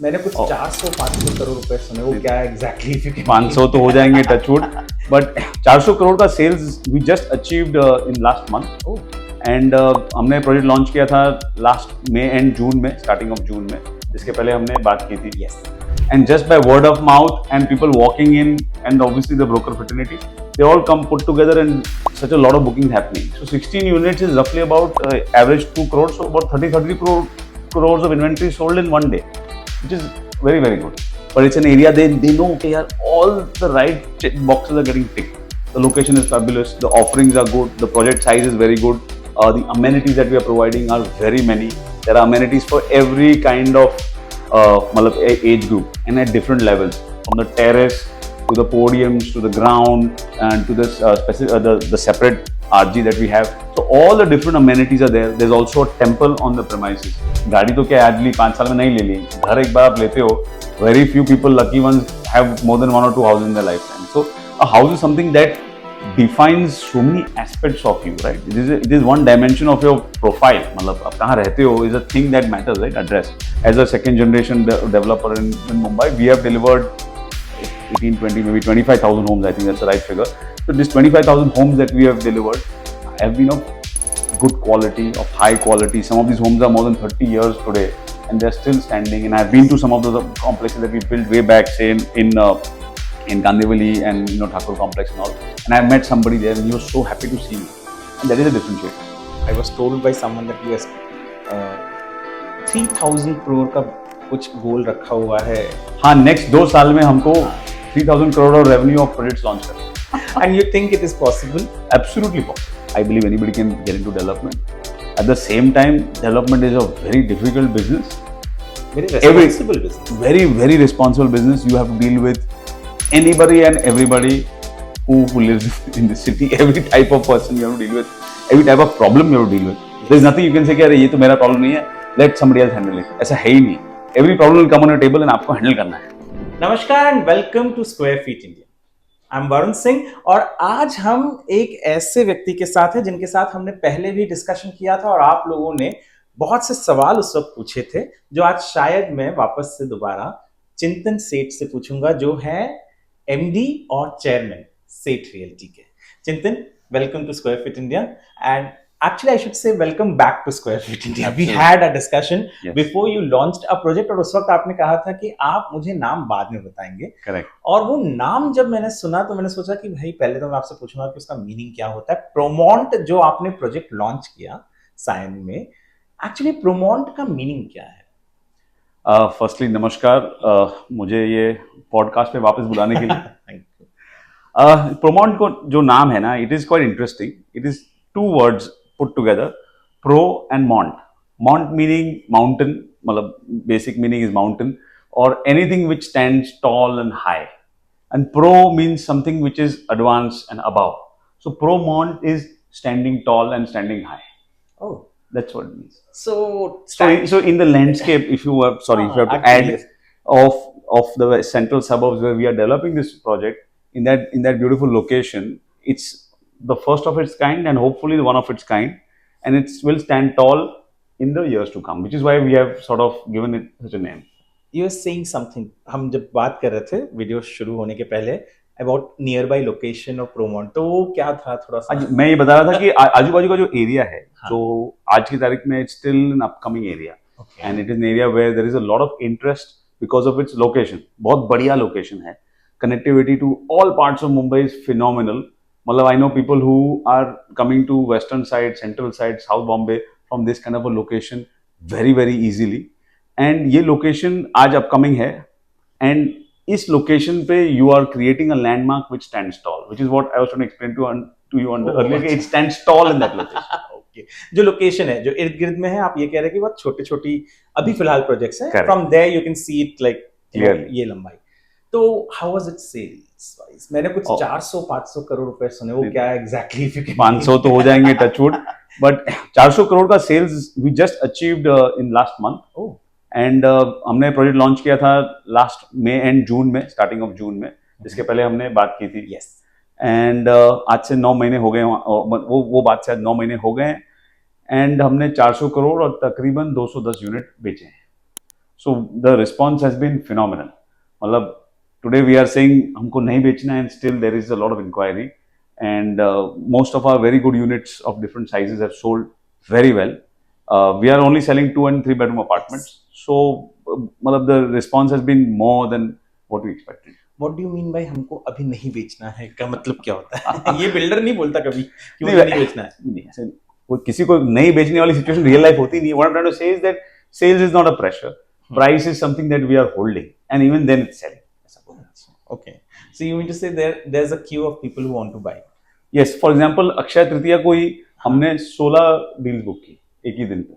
मैंने कुछ और 400-500 करोड़ रुपए सुने, वो क्या एग्जैक्टली exactly, 500 तो हो जाएंगे टचवुड, बट 400 करोड़ का sales we just achieved in last month. Oh and हमने प्रोजेक्ट लॉन्च किया था लास्ट मई एंड जून में, स्टार्टिंग ऑफ जून में, जिसके पहले हमने बात की थी। Yes And just by word of mouth and people walking in, and obviously the broker fraternity, they all come put together and such a lot of bookings happening. So 16 units is roughly about average 2 crores, so about 30 crores of inventory sold in one day, which is very very good. But it's an area they know, okay, yeah, all the right check boxes are getting ticked. The location is fabulous, the offerings are good, the project size is very good, the amenities that we are providing are very many. There are amenities for every kind of age group and at different levels, from the terrace to the podiums to the ground and to this the separate RG that we have. So all the different amenities are there. There's also a temple on the premises. गाड़ी तो क्या आदमी 5 साल में नहीं ले ली, घर एक बार आप लेते हो, very few people, lucky ones, have more than 1 or 2 houses in their lifetime. So a house is something that defines so many aspects of you, right? It is one dimension of your profile. मतलब आप कहाँ रहते हो is a thing that matters, right? Address. As a second generation developer in Mumbai, we have delivered 18, 20, maybe 25,000 homes. I think that's the right figure. So this 25,000 homes that we have delivered have been of good quality, of high quality. Some of these homes are more than 30 years today, and they're still standing. And I've been to some of those complexes that we built way back, say in Kandivali and Thakur complex and all. And I met somebody there, and he was so happy to see me. And that is a differentiator. I was told by someone that you 3000 crore का कुछ गोल रखा हुआ है हाँ, next 2 साल में हमको 3000 करोड़ और रेवेन्यू ऑफ प्रोजेक्ट्स लॉन्च करना। And you think it is possible? Absolutely possible. I believe anybody can get into development. At the same time, development is a very difficult business. Very responsible business. Very, very responsible business. You have to deal with anybody and everybody who lives in the city. Every type of person you have to deal with. Every type of problem you have to deal with. There's nothing you can say कि अरे ये तो मेरा problem नहीं है, let somebody else handle it. ऐसा है ही नहीं. Every problem will come on your table and आपको हैंडल करना है. नमस्कार and welcome to square feet India. I am Varun Singh और आज हम एक ऐसे व्यक्ति के साथ हैं जिनके साथ हमने पहले भी डिस्कशन किया था और आप लोगों ने बहुत से सवाल उस वक्त पूछे थे, जो आज शायद मैं वापस से दोबारा चिंतन सेठ से पूछूंगा, जो है एमडी और चेयरमैन सेठ रियल्टी के. Chintan, welcome to square feet India and actually I should say welcome back to Square Feet India. We had a discussion before you launched a project और उस वक्त आपने कहा था कि आप मुझे नाम बाद में बताएंगे. Correct. और वो नाम जब मैंने सुना तो मैंने सोचा कि भाई पहले तो मैं आपसे पूछूंगा कि उसका मीनिंग क्या होता है. प्रोमोंट जो आपने प्रोजेक्ट लॉन्च किया सायन में, एक्चुअली प्रोमोंट का मीनिंग क्या है? फर्स्टली नमस्कार, मुझे ये पॉडकास्ट पे वापस बुलाने के लिए. Thank you. प्रोमोंट को जो नाम है ना, it is quite interesting. It is 2 words put together, pro and mont. Mont meaning mountain, मतलब basic meaning is mountain, or anything which stands tall and high. And pro means something which is advanced and above. So pro mont is standing tall and standing high. Oh, That's what it means. so In the landscape, if you have, if you have to add yes. of the central suburbs where we are developing this project, in that beautiful location, it's the first of its kind and hopefully one of its kind, and it will stand tall in the years to come, which is why we have sort of given it such a name. You are saying something. हम जब बात कर रहे थे video शुरू होने के पहले अबाउट नियर बाई लोकेशन और प्रोमोट, तो वो क्या था थोड़ा सा? आज मैं ये बता रहा था कि आजू बाजू का जो एरिया है, हाँ. जो आज की तारीख में it's still an upcoming area, and it is an area where there is a lot of interest because of its location. बहुत बढ़िया लोकेशन है. Connectivity to all parts of Mumbai is phenomenal. मतलब I know people who are coming to western side, central side, south Bombay from this kind of a location very very easily. And ये location आज upcoming है, and इस location पे you are creating a landmark which stands tall, which is what I was trying to explain to you earlier, it stands tall in that location. Okay, जो location है, जो इर्द गिर्द में है, आप ये कह रहे हैं कि बहुत छोटी छोटी अभी फिलहाल प्रोजेक्ट्स हैं. Correct. From there you can see it like Clearly. ये लंबाई. तो how was it sales wise? मैंने कुछ 400-500 करोड़ रुपए सुने, वो क्या एग्जैक्टली exactly, 500 तो हो जाएंगे टचवुड, बट 400 करोड़ का sales we just achieved in last month. Oh, and हमने प्रोजेक्ट लॉन्च किया था लास्ट मई एंड जून में, स्टार्टिंग ऑफ जून में, जिसके पहले हमने बात की थी. यस. एंड आज से 9 महीने हो गए, वो बात से आज 9 महीने हो गए, एंड हमने 400 करोड़ और तकरीबन 210 यूनिट बेचे हैं. So the response has been phenomenal. मतलब today we are saying हमको नहीं बेचना है, and still there is a lot of inquiry, and most of our very good units of different sizes have sold very well. We are only selling 2 and 3 bedroom apartments, so मतलब the response has been more than what we expected. What do you mean by हमको अभी नहीं बेचना है का मतलब क्या होता है? ये बिल्डर नहीं बोलता कभी कि मुझे नहीं बेचना है. नहीं, ऐसे कोई किसी को नहीं बेचने वाली सिचुएशन रियल लाइफ होती नहीं है. What I'm trying to say is that sales is not a pressure. Price is something that we are holding, and even then it's selling. Okay, so you mean to say there's a queue of people who want to buy. Yes, for example, Akshaya Tritiya को ही हमने 16 deals book की एक ही दिन पे.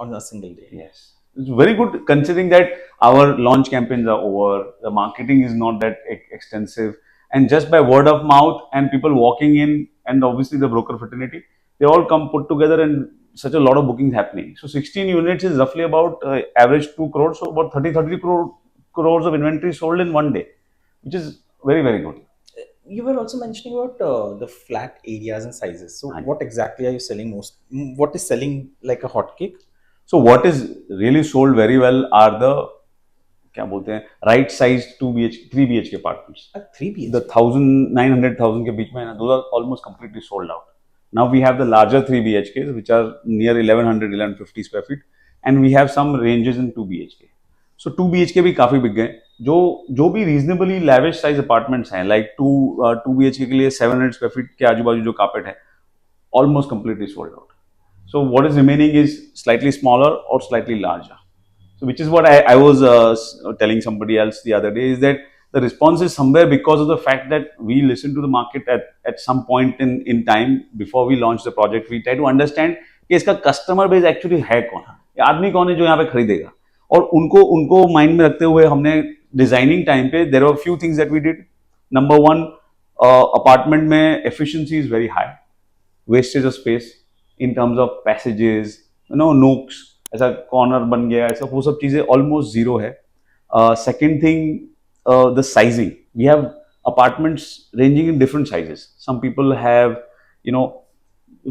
On a single day. Yes, it's very good considering that our launch campaigns are over, the marketing is not that extensive, and just by word of mouth and people walking in, and obviously the broker fraternity, they all come put together, and such a lot of bookings happening. So 16 units is roughly about average 2 crores, so about 30 crores of inventory sold in one day, which is very, very good. You were also mentioning about the flat areas and sizes. So Right. what exactly are you selling most? What is selling like a hotcake? So what is really sold very well are the क्या बोलते हैं right sized 2 BHK 3 BHK apartments. 3 BHK. The 1,900,000 के बीच में है ना, those are almost completely sold out. Now we have the larger 3 BHKs which are near 1100 1150 square feet, and we have some ranges in 2 BHK. So 2 BHK भी काफी बिक गए. जो भी reasonably lavish size apartments हैं, like 2 BHK के लिए 700 square feet के आजू बाजू जो carpet है, almost completely sold out. So what is remaining is slightly smaller or slightly larger. So which is what I was telling somebody else the other day, is that the response is somewhere because of the fact that we listen to the market at some point in time before we launch the project. We try to understand कि इसका customer base actually है कौन, ये आदमी कौन है जो यहाँ पे खरीदेगा, और उनको माइंड में रखते हुए हमने डिजाइनिंग टाइम पे there were few things that we did. Number one, apartment में efficiency is very high, wastage of space in terms of passages, nooks, ऐसा कॉर्नर बन गया, ऐसा वो सब चीजें ऑलमोस्ट जीरो है. Second thing, the sizing. We have apartments ranging in different sizes. Some people have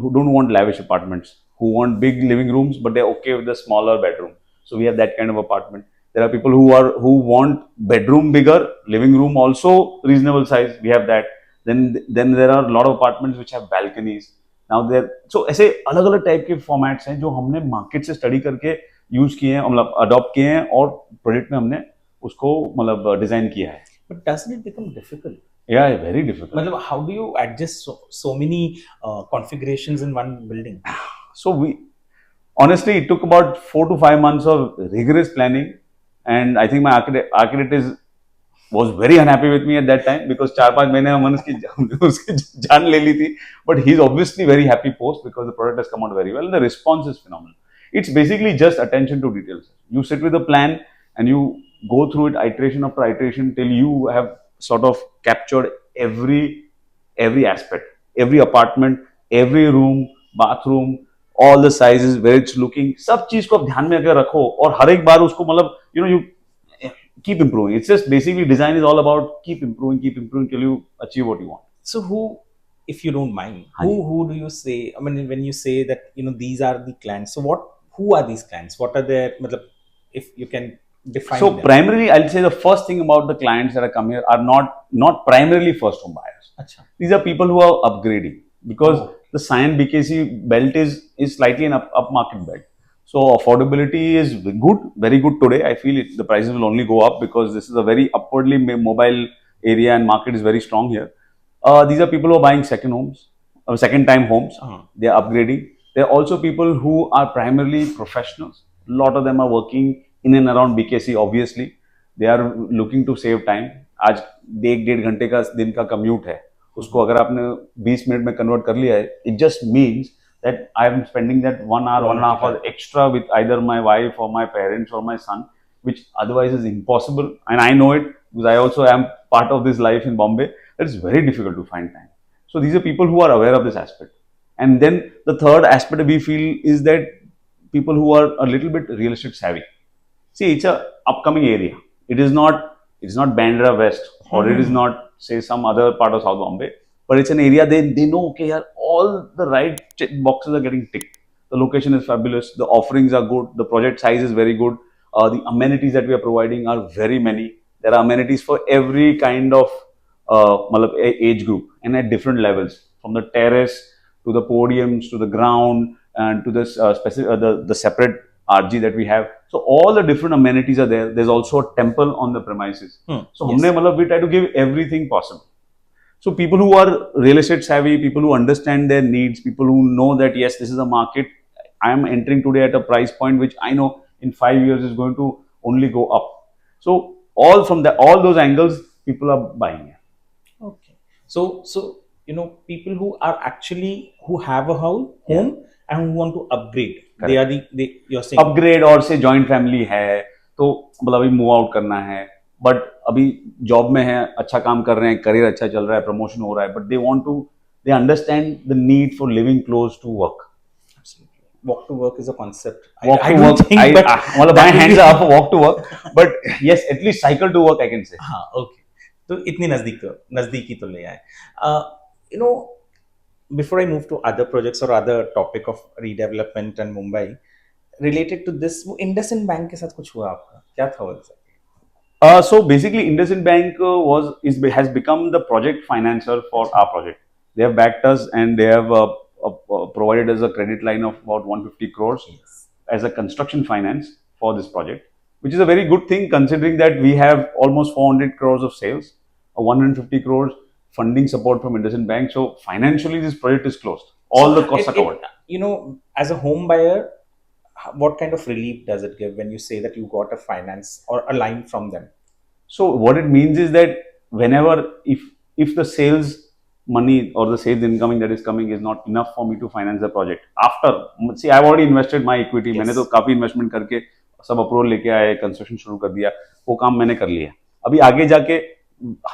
who don't want lavish apartments, who want big living rooms but they're okay with the smaller bedroom. So we have that kind of apartment. There are people who want bedroom bigger, living room also reasonable size. We have that. Then there are a lot of apartments which have balconies. Now there, so ऐसे अलग अलग type के formats हैं जो हमने market से study करके use किए हैं, मतलब अडॉप्ट किए हैं, और प्रोजेक्ट में हमने उसको मतलब डिजाइन किया है. But doesn't it become difficult? Yeah, very difficult. मतलब how do you adjust so many configurations in one building? So honestly, it took about 4 to 5 months of rigorous planning, and I think my architect was very unhappy with me at that time because 4-5 महीने हमने उसकी जान ले ली थी, but he's obviously very happy post because the product has come out very well and the response is phenomenal. It's basically just attention to details. You sit with a plan and you go through it iteration after iteration till you have sort of captured every aspect, every apartment, every room, bathroom, all the sizes, where it's looking, सब चीज को आप ध्यान में अगर रखो और हर एक बार उसको मतलब you keep improving. It's just basically design is all about keep improving till you achieve what you want. So who, if you don't mind, who do you say, I mean, when you say that these are the clients, so who are these clients, what are their matlab, if you can define so them. Primarily I'll say the first thing about the clients that are come here are not primarily first home buyers. Achha. These are people who are upgrading because the Sion BKC belt is slightly an upmarket belt. So affordability is good, very good today. I feel the prices will only go up because this is a very upwardly mobile area and market is very strong here. These are people who are buying second time homes. They are upgrading. There are also people who are primarily professionals. A lot of them are working in and around BKC. Obviously, they are looking to save time. आज 1-1.5 घंटे का दिन का commute है, उसको अगर आपने 20 minute में convert कर लिया है, it just means that I am spending that 1 hour, 1.5 hours extra with either my wife or my parents or my son, which otherwise is impossible. And I know it because I also am part of this life in Bombay. It's very difficult to find time. So these are people who are aware of this aspect. And then the third aspect we feel is that people who are a little bit real estate savvy. See, it's a upcoming area. It's not Bandra West or it is not, say, some other part of South Bombay. But it's an area they know, okay, yeah, all the right boxes are getting ticked. The location is fabulous. The offerings are good. The project size is very good. The amenities that we are providing are very many. There are amenities for every kind of age group and at different levels, from the terrace to the podiums to the ground and to this the separate RG that we have. So all the different amenities are there. There's also a temple on the premises. So Yes. we try to give everything possible. So people who are real estate savvy, people who understand their needs, people who know that yes, this is a market. I am entering today at a price point which I know in 5 years is going to only go up. So all those angles, people are buying it. Okay. So people who are actually who have a home and who want to upgrade, they are you're saying upgrade और से joint family है तो मतलब अभी move out करना है, but अभी job में है, अच्छा काम कर रहे हैं, करियर अच्छा चल रहा है, प्रमोशन हो रहा है, but they understand the need for living close to work. walk to work is a concept. Walk I to don't work, think, but मतलब my hands are up for walk to work, but yes, at least cycle to work I can say. हाँ, okay. तो इतनी नजदीकी तो ले आए. You know, before I move to other projects or other topic of redevelopment and Mumbai, related to this, वो IndusInd Bank के साथ कुछ हुआ आपका? क्या था वो exactly? So basically, IndusInd Bank has become the project financer for our project. They have backed us and they have provided us a credit line of about 150 crores Yes. as a construction finance for this project, which is a very good thing considering that we have almost 400 crores of sales, 150 crores funding support from IndusInd Bank. So financially, this project is closed. All the costs are covered. As a home buyer, what kind of relief does it give when you say that you got a finance or a line from them? So what it means is that whenever if the sales money or the sales incoming that is coming is not enough for me to finance the project, after see I've already invested my equity, Yes. मैंने तो काफी investment करके सब approval लेके आए, construction शुरू कर दिया, वो काम मैंने कर लिया. अभी आगे जाके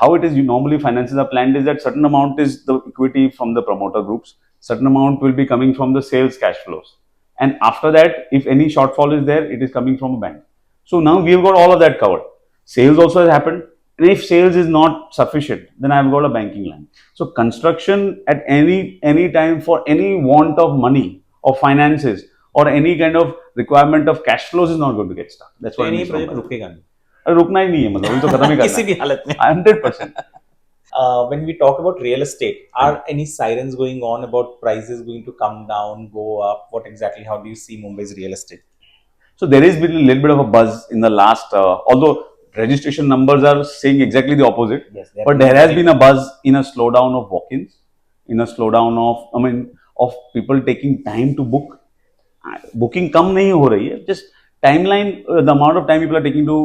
how it is you normally finances are planned is that certain amount is the equity from the promoter groups, certain amount will be coming from the sales cash flows, and after that if any shortfall is there it is coming from a bank. So now we have got all of that covered. Sales also has happened. And if sales is not sufficient, then I've got a banking line. So construction at any time for any want of money or finances or any kind of requirement of cash flows is not going to get stuck. That's तो what I ये mean. Project रुकेगा नहीं अरे रुकना ही नहीं है, मतलब तो खत्म ही करना किसी भी हालत में. 100%. When we talk about real estate, are any sirens going on about prices going to come down, go up? What exactly? How do you see Mumbai's real estate? So there has been a little bit of a buzz in the last, although registration numbers are saying exactly the opposite. Yes, But there has been a buzz in a slowdown of walk-ins, in a slowdown of people taking time to book. Booking कम नहीं हो रही है, just timeline, the amount of time people are taking to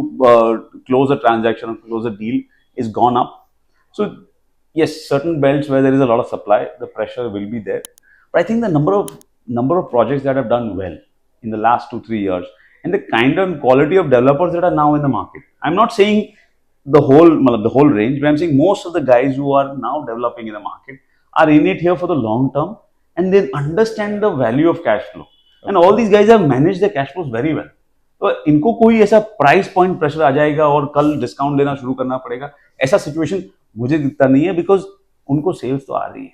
close a transaction or close a deal is gone up. So yes, certain belts where there is a lot of supply, the pressure will be there. But I think the number of projects that have done well in the last 2-3 years and the kind and quality of developers that are now in the market. I'm not saying the whole range, but I'm saying most of the guys who are now developing in the market are in it here for the long term and they understand the value of cash flow. And all these guys have managed their cash flows very well. तो इनको कोई ऐसा price point pressure आ जाएगा और कल discount देना शुरू करना पड़ेगा, ऐसा सिचुएशन मुझे दिखता नहीं है, बिकॉज उनको सेल्स तो आ रही है.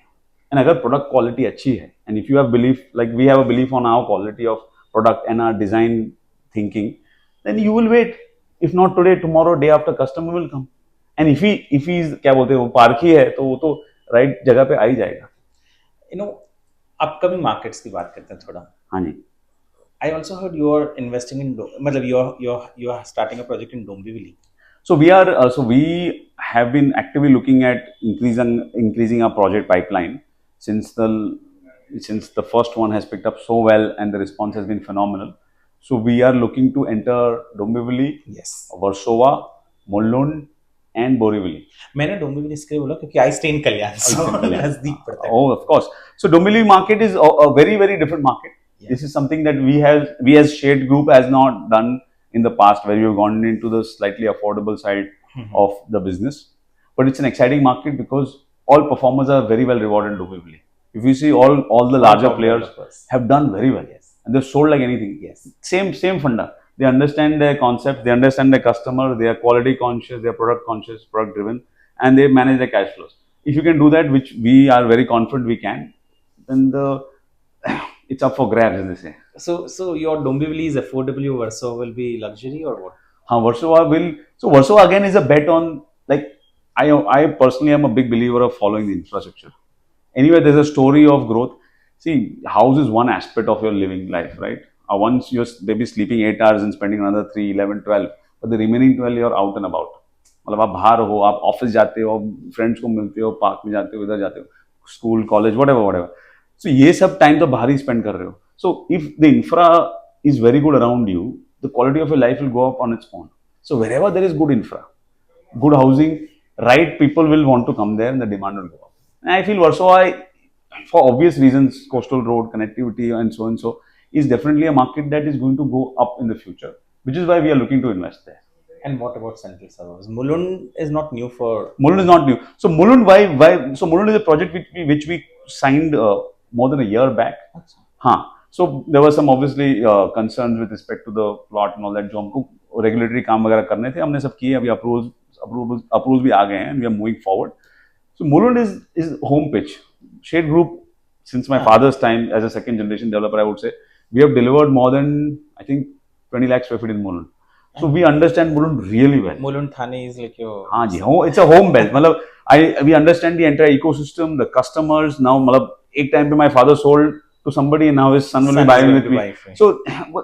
एंड अगर प्रोडक्ट क्वालिटी अच्छी है and if you have belief like we have a belief on our quality of product and our design thinking, then you will wait. If not today, tomorrow, day after customer will come. And if he क्या बोलते हैं, वो पारखी है तो वो तो right जगह पे आ ही जाएगा. अपकमिंग मार्केट्स की बात करते हैं थोड़ा. हाँ जी. I also heard you are investing in मतलब you are starting a project in Dombivli. So we have been actively looking at increasing our project pipeline since the first one has picked up so well and the response has been phenomenal. So we are looking to enter Dombivli, Yes, Versova, Mulund and Borivali. मैंने डोंबिवली इसके बोला क्योंकि I stay in Kalyan, so नजदीक पड़ता है. Oh, of course. So Dombivli market is a very very different market. Yeah. This is something that we as Shade Group has not done in the past, where we have gone into the slightly affordable side of the business. But it's an exciting market because all performers are very well rewarded in Dombivli. If you see all the larger players have done very well. Yes. And they've sold like anything. Yes. Same funda. They understand their concept, they understand their customer, they are quality conscious, they are product conscious, product driven, and they manage their cash flows. If you can do that, which we are very confident we can, then it's up for grabs, as they say. So your Dombivli is affordable, your Warsaw will be luxury or what? Warsaw will. So Warsaw again is a bet on, like, I personally am a big believer of following the infrastructure. Anyway, there's a story of growth. See, house is one aspect of your living life, right? Once you're maybe sleeping 8 hours and spending another 3, 11, 12, but the remaining 12 you're out and about. मतलब आप बाहर हो, आप office जाते हो, friends को मिलते हो, पार्क में जाते हो, इधर जाते हो, स्कूल, कॉलेज, whatever. So ये सब टाइम तो बाहर ही स्पेंड कर रहे हो. So if the infra is very good around you, the quality of your life will go up on its own. So wherever there is good infra, good housing, right people will want to come there and the demand will go up. And I feel Warsaw, for obvious reasons, coastal road, connectivity and so, is definitely a market that is going to go up in the future, which is why we are looking to invest there. And what about central suburbs? Mulund is not new for... Mulund is not new. So Mulund, why? So Mulund is a project which we signed more than a year back. Huh. So there were some obviously concerns with respect to the plot and all that. जो हमको regulatory काम वगैरह करने थे, हमने सब किए. अभी approvals भी आ गए हैं, and we are moving forward. So Mulund is home pitch. Shade Group, since my father's time as a second generation developer, I would say, we have delivered more than, I think, 20 lakh square feet in Mulund. So we understand Mulund really well. Mulund Thane is like your... हाँ जी, it's a home belt. मतलब we understand the entire ecosystem, the customers. Now मतलब एक time पे my father sold to somebody and now his son will be buying with me. So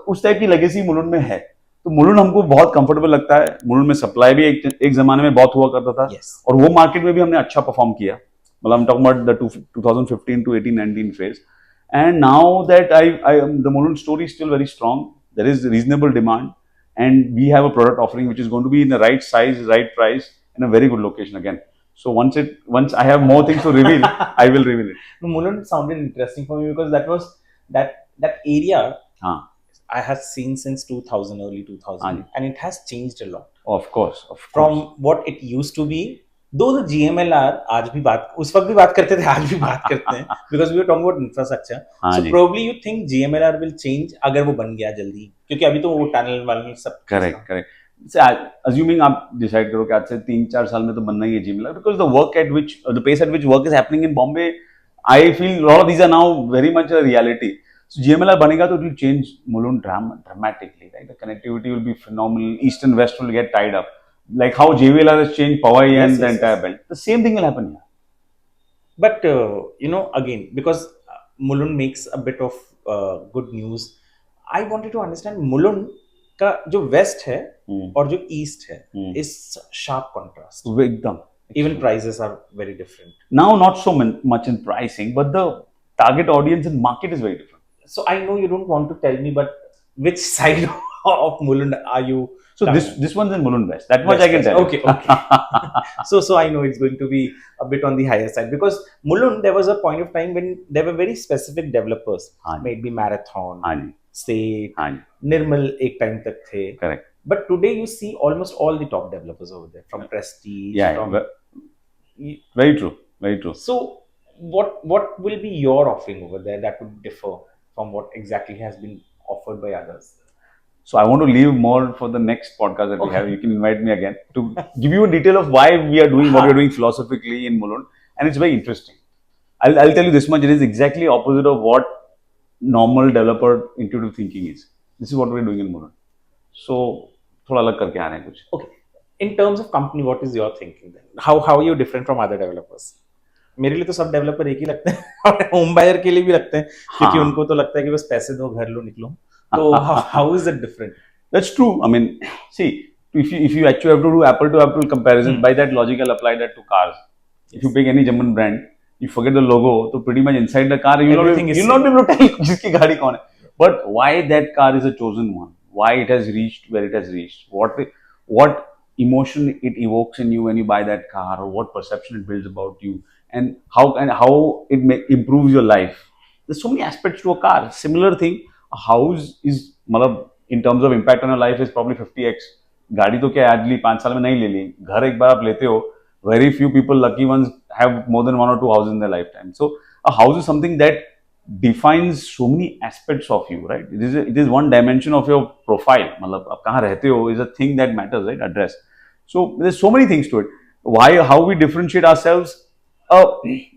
उस type की legacy Mulund में है. तो Mulund हमको बहुत comfortable लगता है. Mulund में supply भी एक ज़माने में बहुत हुआ करता था. Yes. और वो market में भी हमने अच्छा perform किया. मतलब I'm talking about the 2015 to 18-19 phase. And now that the Mulund story is still very strong. There is reasonable demand. And we have a product offering which is going to be in the right size, right price, in a very good location again. So once I have more things to reveal, I will reveal it. No, Mulund sounded interesting for me because that was that area I have seen since 2000, early 2000, and it has changed a lot. Of course. From what it used to be. Though the GMLR, आज भी बात, उस वक्त भी बात करते थे, आज भी बात करते हैं, because we were talking about infrastructure. So probably you think GMLR will change अगर वो बन गया जल्दी, क्योंकि अभी तो वो टनल वाले सब. Correct. So assuming आप decide करो कि आज से 3-4 साल में तो बनना ही है GMLR, because the pace at which work is happening in Bombay, I feel a lot of these are now very much a reality. So GMLR बनेगा तो it will change Mulund dramatically, right? The connectivity will be phenomenal. East and West will get tied up. Like how JVLR has changed Powai and the entire belt. The same thing will happen here. But, again, because Mulund makes a bit of good news, I wanted to understand Mulund का जो west है और जो east है is sharp contrast. एकदम. Even prices are very different. Now not so much in pricing, but the target audience and market is very different. So I know you don't want to tell me, but which side of Mulund are you? So this one's in Mulund West. That much I can tell. Okay. So I know it's going to be a bit on the higher side because Mulund, there was a point of time when there were very specific developers. Maybe Marathon, State, Nirmal एक time तक थे. Correct. But today you see almost all the top developers over there, from Prestige. Very true. So what will be your offering over there that would differ from what exactly has been offered by others? So I want to leave more for the next podcast that we have. You can invite me again to give you a detail of why we are doing what we are doing philosophically in Mulund, and it's very interesting. I'll tell you this much: it is exactly opposite of what normal developer intuitive thinking is. This is what we are doing in Mulund. So थोड़ा अलग करके आ रहे हैं कुछ. Okay. In terms of company, what is your thinking then? How are you different from other developers? मेरे लिए तो सब डेवलपर एक ही लगते हैं और होम बायर के लिए भी लगते हैं क्योंकि उनको तो लगता है कि बस पैसे दो, घर लो, निकलो. So how is it different? That's true. I mean, see, if you actually have to do apple to apple comparison, by that logic, I'll apply that to cars. If you pick any German brand, you forget the logo, so pretty much inside the car, you'll not be able to tell jiski gaadi kaun hai. But why that car is a chosen one? Why it has reached where it has reached? What emotion it evokes in you when you buy that car, or what perception it builds about you, and how it improves your life. There's so many aspects to a car. Similar thing. A house is, मतलब in terms of impact on your life is probably 50x. गाड़ी तो क्या आज ली 5 साल में नहीं ले ली. घर एक बार आप लेते हो. Very few people, lucky ones, have more than 1 or 2 houses in their lifetime. So a house is something that defines so many aspects of you, right? It is one dimension of your profile. मतलब आप कहाँ रहते हो is a thing that matters, right? Address. So there's so many things to it. How we differentiate ourselves?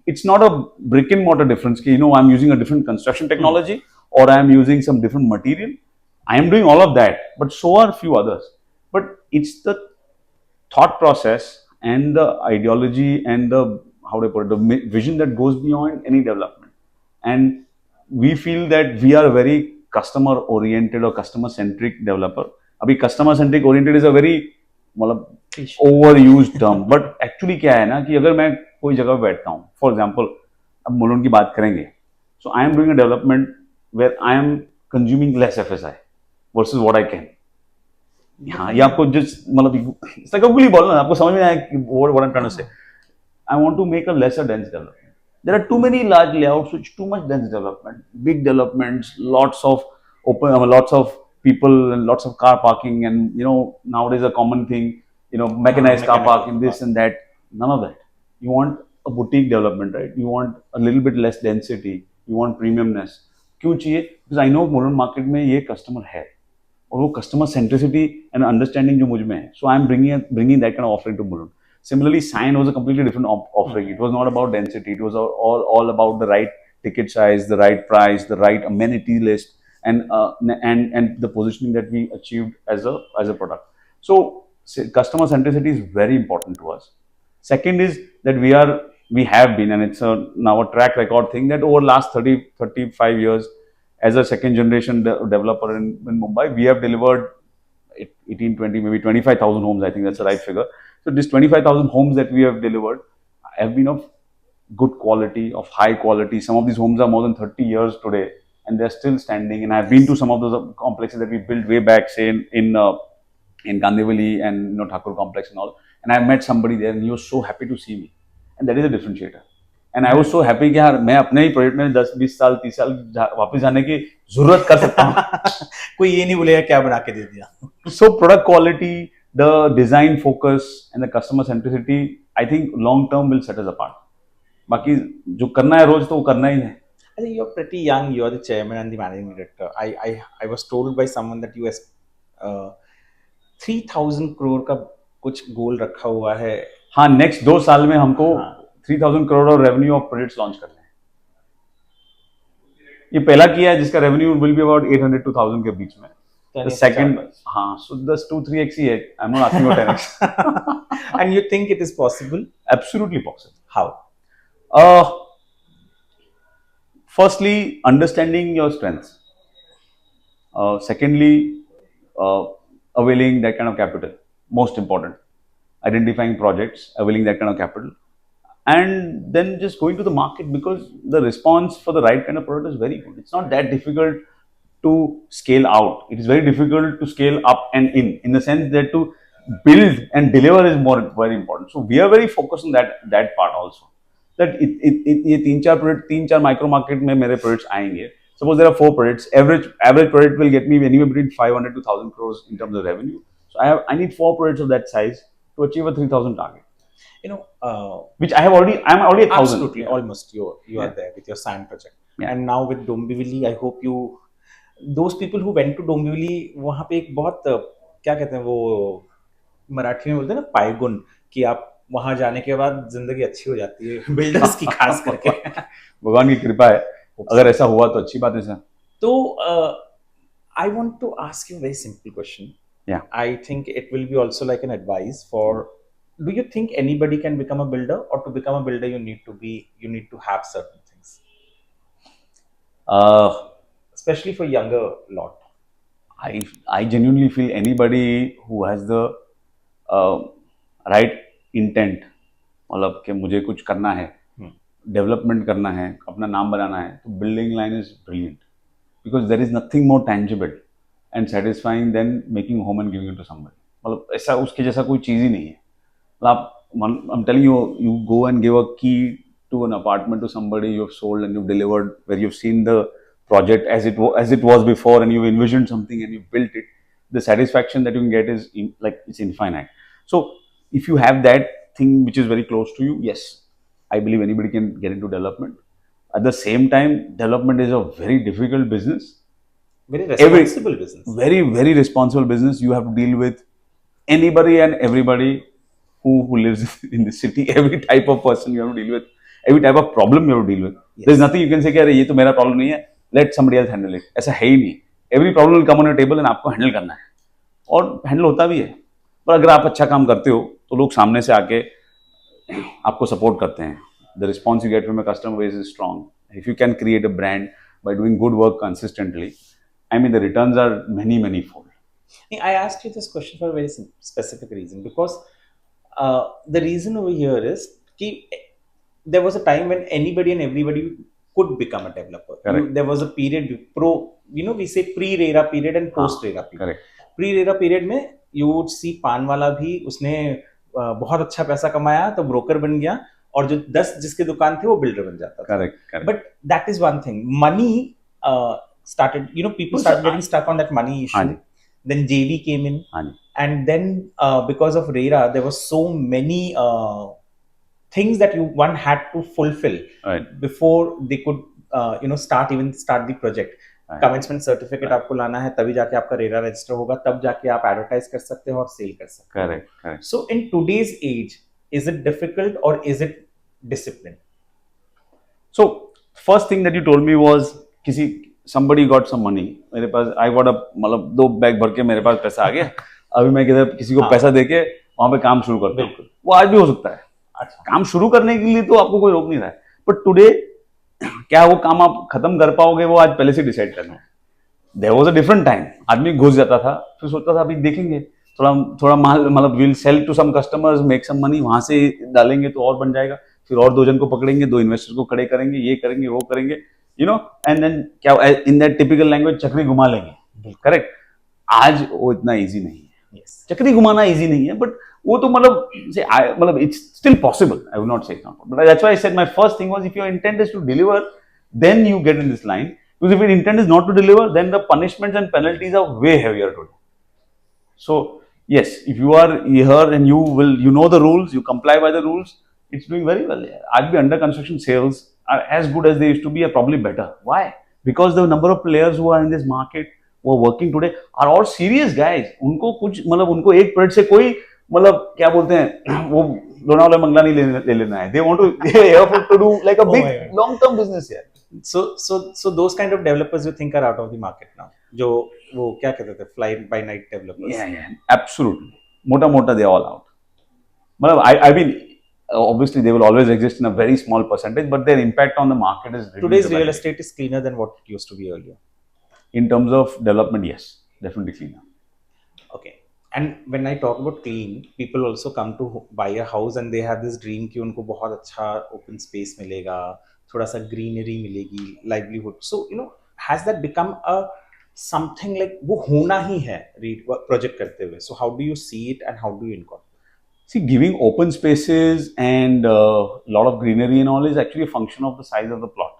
It's not a brick and mortar difference. I'm using a different construction technology. or I am using some different material. I am doing all of that, but so are few others. But it's the thought process and the ideology and the, how do I put it, the vision that goes beyond any development. And we feel that we are a very customer oriented or customer centric developer. अभी customer centric oriented is a very मतलब overused term, but actually क्या है ना कि अगर मैं कोई जगह पे बैठता हूँ, for example, अब मुलुंड की बात करेंगे, so I am doing a development where I am consuming less FSI versus what I can. हाँ, ये आपको just मतलब it's like a bully ball ना, आपको समझ में आया कि what I'm trying to say. I want to make a lesser dense development. There are too many large layouts which too much dense development, big developments, lots of open, lots of people and lots of car parking, and nowadays a common thing, mechanized car parking, this and that. None of that. You want a boutique development, right? You want a little bit less density. You want premiumness. क्यों चाहिए? Because I know modern market में ये customer है, और वो customer centricity and understanding जो मुझ में है. So I am bringing that kind of offering to Mulund. Similarly, Sign was a completely different offering. It was not about density. It was all about the right ticket size, the right price, the right amenity list, and the positioning that we achieved as a product. So customer centricity is very important to us. Second is that we have been, and it's now a track record thing, that over last 35 years, as a second generation developer in Mumbai, we have delivered 18, 20, maybe 25,000 homes. I think that's the right figure. So these 25,000 homes that we have delivered have been of good quality, of high quality. Some of these homes are more than 30 years today, and they're still standing. And I've been to some of those complexes that we built way back, say in Kandivali and Thakur complex and all. And I met somebody there, and he was so happy to see me, and that is a differentiator. And I was so happy कि यार मैं अपने ही project में 10, 20 साल, 30 साल वापस जाने की जरूरत कर सकता हूँ. कोई ये नहीं बोलेगा क्या बना के दे दिया. So product quality, the design focus and the customer centricity, I think long term will set us apart. बाकी जो करना है रोज तो वो करना ही है. I think you're pretty young. You're the chairman and the managing director. I was told by someone that you has 3,000 crore का कुछ गोल रखा हुआ है. हाँ, नेक्स्ट 2 साल में हमको 3,000 करोड़ और रेवेन्यू ऑफ प्रोजेक्ट्स लॉन्च करने हैं. ये पहला किया है जिसका revenue will be about 800 to 1,000 के बीच में. The second, हाँ, so that's 2-3x ही है. I'm not asking for 10x. And you think it is possible? Absolutely possible. How? Firstly, understanding your strengths. Secondly, availing that kind of capital. Most important. Identifying projects, availing that kind of capital. And then just going to the market, because the response for the right kind of product is very good. It's not that difficult to scale out. It is very difficult to scale up and in the sense that to build and deliver is very important. So we are very focused on that part also. That ये 3-4 micro market में मेरे projects आएंगे. Suppose there are 4 projects. Average project will get me anywhere between 500 to 1,000 crores in terms of revenue. So I need 4 projects of that size to achieve a 3,000 target. Which I'm already at 1,000. Absolutely, almost you are there with your Sign project. Yeah. And now with Dombivli, I hope those people who went to Dombivli, वहाँ पे एक बहुत क्या कहते हैं वो मराठी में बोलते हैं ना पायगुन, कि आप वहाँ जाने के बाद जिंदगी अच्छी हो जाती है बिल्डर्स की खास करके. भगवान की कृपा है, अगर ऐसा हुआ तो अच्छी बात है सर. तो I want to ask you a very simple question. Yeah. I think it will be also like an advice for. Do you think anybody can become a builder, or to become a builder you need to have certain things? Especially for younger lot. I genuinely feel anybody who has the right intent, मतलब कि मुझे कुछ करना है, development करना है, अपना नाम बनाना है, तो building line is brilliant, because there is nothing more tangible and satisfying than making home and giving it to somebody. मतलब ऐसा उसके जैसा कोई चीज़ ही नहीं है. I'm telling you, you go and give a key to an apartment to somebody you have sold and you've delivered, where you've seen the project as it was before, and you've envisioned something and you've built it. The satisfaction that you can get is it's infinite. So if you have that thing which is very close to you, yes, I believe anybody can get into development. At the same time, development is a very difficult business. Very responsible business. Very, very responsible business. You have to deal with anybody and everybody who lives in the city. Every type of person you have to deal with. Every type of problem you have to deal with. Yes. There's nothing you can say कि अरे ये तो मेरा problem नहीं है, late somebody else handle it, ऐसा है ही नहीं. Every problem will come on your table and आपको हैंडल करना है, और हैंडल होता भी है. पर अगर आप अच्छा काम करते हो तो लोग सामने से आके आपको सपोर्ट करते हैं. The response you get from a customer base is strong. If you can create a brand by doing good work consistently, I mean, the returns are many fold. I asked you this question for a very specific reason, because the reason over here is कि there was a time when anybody and everybody could become a developer. Correct. There was a period we say pre-RERA period and post-RERA period. Correct. Pre-RERA period में you would see पान वाला भी उसने बहुत अच्छा पैसा कमाया तो ब्रोकर बन गया, और जो 10 जिसके दुकान थे वो बिल्डर बन जाता था. Correct. But that is one thing. Money started, people started getting stuck on that money issue. Haan. Then JV came in. Haan. And then because of RERA, there were so many things that one had to fulfill before they could start the project. Right. Commencement certificate आपको लाना है, तभी जाके आपका RERA register होगा, तब जाके आप advertise कर सकते हो और sale कर सकते हो. Correct. So in today's age, is it difficult or is it discipline? So first thing that you told me was somebody got some money. मेरे पास I got मतलब 2 बैग भर के मेरे पास पैसा आ गया. अभी मैं किसी को पैसा देके वहां पे काम शुरू करता हूँ. वो आज भी हो सकता है. अच्छा, काम शुरू करने के लिए तो आपको कोई रोक नहीं रहा है. बट टुडे क्या वो काम आप खत्म कर पाओगे, वो आज पहले से डिसाइड करना है. There was a different time. आदमी घुस जाता था, फिर सोचता था अभी देखेंगे, थोड़ा माल मतलब will sell to some customers, make some money, वहां से डालेंगे तो और बन जाएगा. फिर और 2 जन को पकड़ेंगे, 2 इन्वेस्टर को खड़े करेंगे, ये करेंगे वो करेंगे, एंड देन क्या इन दैट टिपिकल लैंग्वेज चक्री घुमा लेंगे. करेक्ट. आज वो इतना इजी नहीं है. चक्री घुमाना इजी नहीं है, बट वो तो मतलब it's still possible. I will not say not, but that's why I said my first thing was if your intent is to deliver, then you get in this line. Because if your intent is not to deliver, then the punishments and penalties are way heavier today. So yes, if you are here and you know the rules, you comply by the rules, it's doing very well. आज भी under construction sales are as good as they used to be, or probably better. Why? Because the number of players who are in this market, who are working today, are all serious guys. उनको कुछ उनको एक project से कोई क्या बोलते हैं, वो लोनावला मंगला नहीं ले लेना है. They want to do like a big long term business here. So those kind of developers you think are out of the market now. जो वो क्या कहते थे, fly by night developers. Yeah, absolutely. मोटा they are all out. मतलब I mean, obviously they will always exist in a very small percentage, but their impact on the market is today's real estate is cleaner than what it used to be earlier. In terms of development, yes, definitely cleaner. Okay. And when I talk about clean, people also come to buy a house and they have this dream कि उनको बहुत अच्छा open space मिलेगा, थोड़ा सा greenery मिलेगी, livelihood. So has that become a something like वो होना ही है project करते हुए? So how do you see it and how do you incorporate? See, giving open spaces and a lot of greenery and all is actually a function of the size of the plot.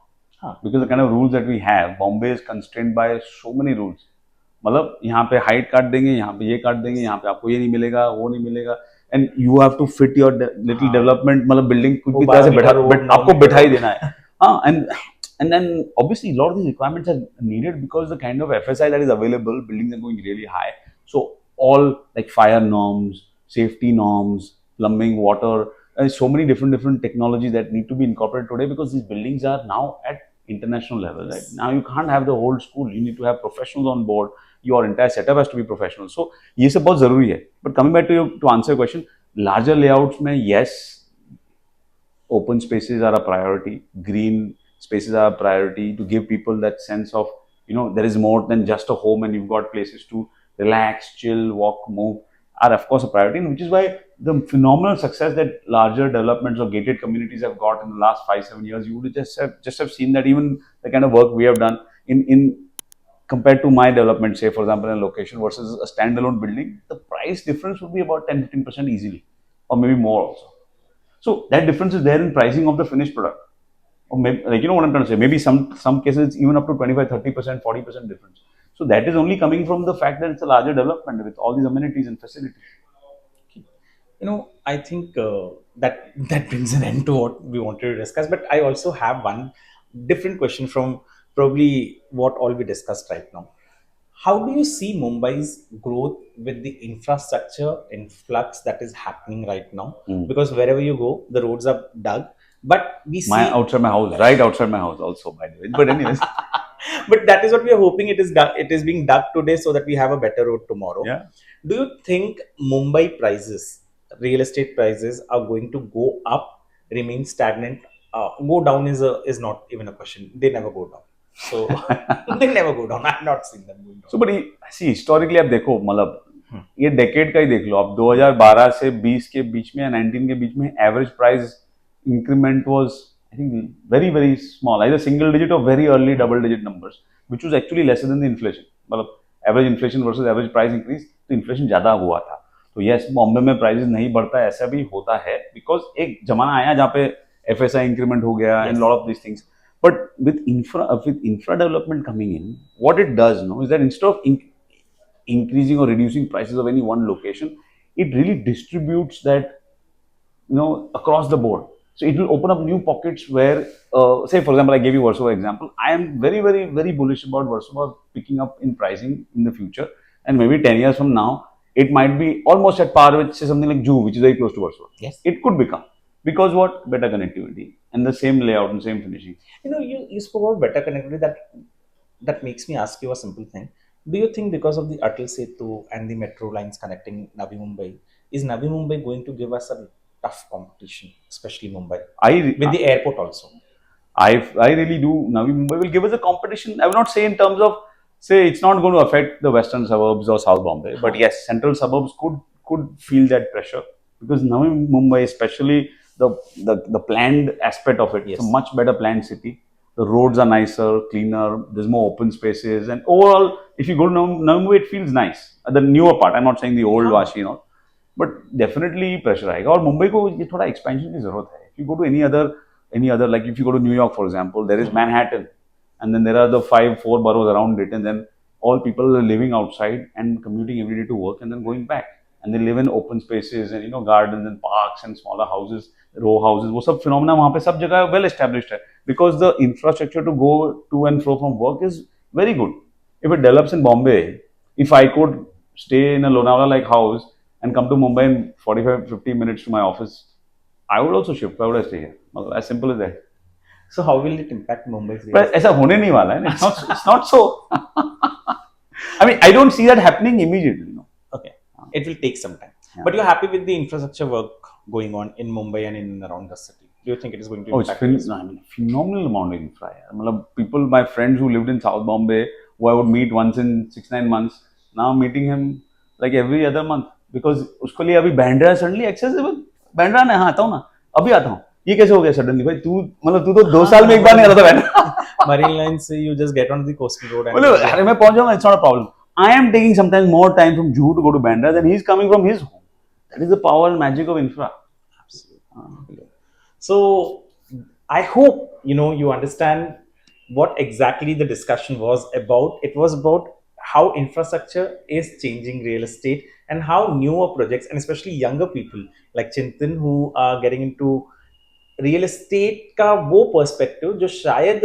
Because the kind of rules that we have, Bombay is constrained by so many rules. मतलब यहाँ पे height काट देंगे, यहाँ पे ये काट देंगे, यहाँ पे आपको ये नहीं मिलेगा, वो नहीं मिलेगा, and you have to fit your little development, मतलब बिल्डिंग कुछ भी तरह से आपको बैठा ही देना है. हाँ, and then obviously a lot of these requirements are needed because the kind of FSI that is available, buildings are going really high. So all like fire norms, safety norms, plumbing, water, so many different technologies that need to be incorporated today because these buildings are now at international level. Right now you can't have the old school. You need to have professionals on board. Your entire setup has to be professional. So ये सब बहुत जरूरी है. But coming back to answer your question, larger layouts में yes, open spaces are a priority. Green spaces are a priority to give people that sense of there is more than just a home and you've got places to relax, chill, walk, move are of course a priority, and which is why the phenomenal success that larger developments or gated communities have got in the last 5-7 years. You would just have seen that even the kind of work we have done in compared to my development, say for example in a location versus a standalone building, the price difference would be about 10-15% easily, or maybe more also. So that difference is there in pricing of the finished product. Or maybe, like what I'm trying to say, maybe some cases it's even up to 25-30%, 40% difference. So that is only coming from the fact that it's a larger development with all these amenities and facilities. I think that brings an end to what we wanted to discuss. But I also have one different question from probably what all we discussed right now. How do you see Mumbai's growth with the infrastructure influx that is happening right now? Because wherever you go, the roads are dug. But we see right outside my house also, by the way. But anyways. But that is what we are hoping. It is being dug today so that we have a better road tomorrow. Yeah. Do you think Mumbai prices, real estate prices, are going to go up, remain stagnant? Go down is not even a question. They never go down. So they never go down. I've not seen them going down. So, but see, historically आप देखो मतलब हम्म. ये decade का ही देख लो आप 2012 से 20 के बीच में या 19 के बीच में average price increment was I think very very small either single digit or very early double digit numbers which was actually lesser than the inflation मतलब average inflation versus average price increase तो inflation ज्यादा हुआ था तो yes Bombay में prices नहीं बढ़ता ऐसा भी होता है बिकॉज एक जमाना आया जहाँ पे एफएसआई इंक्रीमेंट हो गया and lot of this things but with infra development coming in, what it does now is that instead of increasing or reducing prices of any one location, it really distributes that across the board. So it will open up new pockets where, say for example, I gave you Versova example. I am very very very bullish about Versova picking up in pricing in the future, and maybe 10 years from now, it might be almost at par with say something like Juhu, which is very close to Versova. Yes, It could become. Because what? Better connectivity and the same layout and same finishing. you spoke about better connectivity. That makes me ask you a simple thing. Do you think because of the Atal Setu and the metro lines connecting Navi Mumbai, is Navi Mumbai going to give us a tough competition, especially Mumbai, with the airport also? I really do. Navi Mumbai will give us a competition. I will not say in terms of say it's not going to affect the western suburbs or South Bombay, but yes, central suburbs could feel that pressure because Navi Mumbai, especially the planned aspect of it, Yes. it's a much better planned city. The roads are nicer, cleaner. There's more open spaces, and overall, if you go to Navi Mumbai, it feels nice. The newer part. I'm not saying the old Vashi, but definitely pressure आएगा और मुंबई को ये थोड़ा expansion की जरूरत है. If you go to any other like if you go to New York for example, there is Manhattan, and then there are the 4 boroughs around it, and then all people are living outside and commuting every day to work and then going back, and they live in open spaces and gardens and parks and smaller houses, row houses. वो सब phenomena वहाँ पे सब जगह well established है because the infrastructure to go to and fro from work is very good. If it develops in Bombay, if I could stay in a Lonavala like house and come to Mumbai in 45-50 minutes to my office, I would also shift. Why would I stay here? As simple as that. So how will it impact Mumbai's real But estate? ऐसा होने नहीं वाला है. It's not so. I mean, I don't see that happening immediately. Okay, it will take some time. Yeah. But you're happy with the infrastructure work going on in Mumbai and in and around the city? Do you think it is going to Oh, it's impact? I mean, phenomenal amount of infra. यार. मतलब people, my friends who lived in South Bombay, who I would meet once in 6-9 months, now I'm meeting him like every other month because उसके लिए अभी Bandra suddenly accessible. Bandra ने हाँ आता हूँ ना, अभी आता हूँ. ये कैसे हो गया सडनली भाई तू मतलब तू तो 2 साल में एक बार नहीं आता था Bandra. Marine lines, you just get on the coastal road and मतलब अरे मैं पहुंच जाऊंगा, it's not a problem. I am taking sometimes more time from Juhu to go to Bandra than he's coming from his home. That is the power and magic of infra. Absolutely. So I hope you understand what exactly the discussion was about. It was about how infrastructure is changing real estate and how newer projects and especially younger people like Chintan who are getting into real estate का वो perspective जो शायद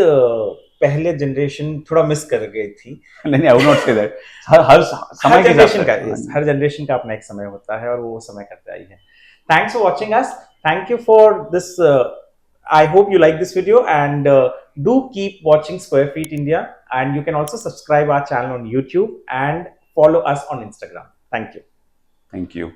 पहले generation थोड़ा miss कर गई थी. नहीं, I would not say that. हर समय के जनरेशन का साथ हर जनरेशन का अपना एक समय होता है और वो समय करते आई है. Thanks for watching us. Thank you for this. I hope you like this video and do keep watching Square Feet India, and you can also subscribe our channel on YouTube and follow us on Instagram. Thank you. Thank you.